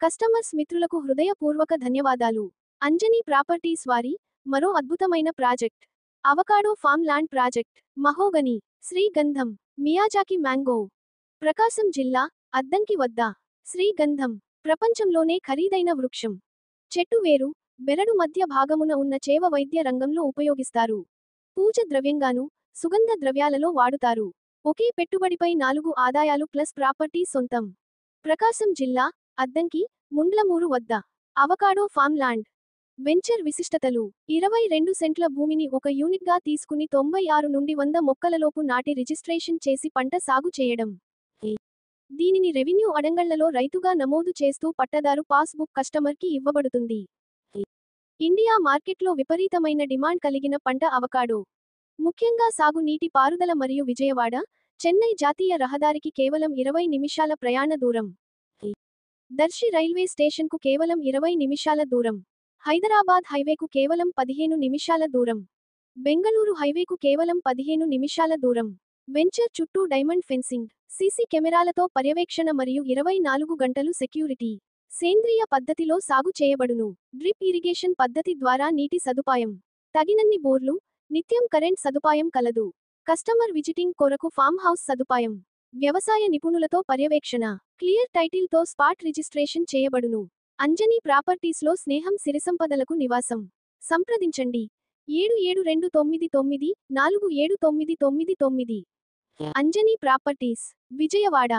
Customers మిత్రులకు హృదయపూర్వక ధన్యవాదాలు. అంజనీ ప్రాపర్టీస్ వారి మరో అద్భుతమైన project avocado farm land project. Mahogany, శ్రీగంధం, మియాజాకి మ్యాంగో. ప్రకాశం జిల్లా అద్దంకి వద్ద శ్రీగంధం ప్రపంచంలోనే ఖరీదైన వృక్షం. చెట్టు వేరు, బెరడు మధ్య భాగమున ఉన్న చేవ వైద్య రంగంలో ఉపయోగిస్తారు. పూజ ద్రవ్యంగాను, సుగంధ ద్రవ్యాలలో వాడుతారు. ఒకే పెట్టుబడిపై 4 ఆదాయాలు ప్లస్ ప్రాపర్టీ సొంతం. ప్రకాశం జిల్లా అద్దంకి, ముండ్లమూరు వద్ద అవకాడో ఫామ్ ల్యాండ్ వెంచర్ విశిష్టతలు. 22 సెంట్ల భూమిని ఒక యూనిట్గా తీసుకుని 96 నుండి 100 మొక్కలలోపు నాటి రిజిస్ట్రేషన్ చేసి పంట సాగు చేయడం. దీనిని రెవెన్యూ అడంగళ్లలో రైతుగా నమోదు చేస్తూ పట్టదారు పాస్ బుక్ కస్టమర్కి ఇవ్వబడుతుంది. ఇండియా మార్కెట్లో విపరీతమైన డిమాండ్ కలిగిన పంట అవకాడో. ముఖ్యంగా సాగు నీటి పారుదల మరియు విజయవాడ, చెన్నై జాతీయ రహదారికి కేవలం 20 నిమిషాల ప్రయాణ దూరం. దర్శి రైల్వే స్టేషన్కు కేవలం 20 నిమిషాల దూరం. హైదరాబాద్ హైవేకు కేవలం 15 నిమిషాల దూరం. బెంగళూరు హైవేకు కేవలం 15 నిమిషాల దూరం. వెంచర్ చుట్టూ డైమండ్ ఫెన్సింగ్, సీసీ కెమెరాలతో పర్యవేక్షణ మరియు 24 గంటలు సెక్యూరిటీ. సేంద్రియ పద్ధతిలో సాగు చేయబడును. డ్రిప్ ఇరిగేషన్ పద్ధతి ద్వారా నీటి సదుపాయం. తగినన్ని బోర్లు, నిత్యం కరెంట్ సదుపాయం కలదు. కస్టమర్ విజిటింగ్ కొరకు ఫామ్ హౌస్ సదుపాయం. వ్యవసాయ నిపుణులతో పర్యవేక్షణ. క్లియర్ టైటిల్ తో స్పాట్ రిజిస్ట్రేషన్ చేయబడును. అంజనీ ప్రాపర్టీస్లో స్నేహం సిరిసంపదలకు నివాసం. సంప్రదించండి 7729947999. అంజనీ ప్రాపర్టీస్, విజయవాడ.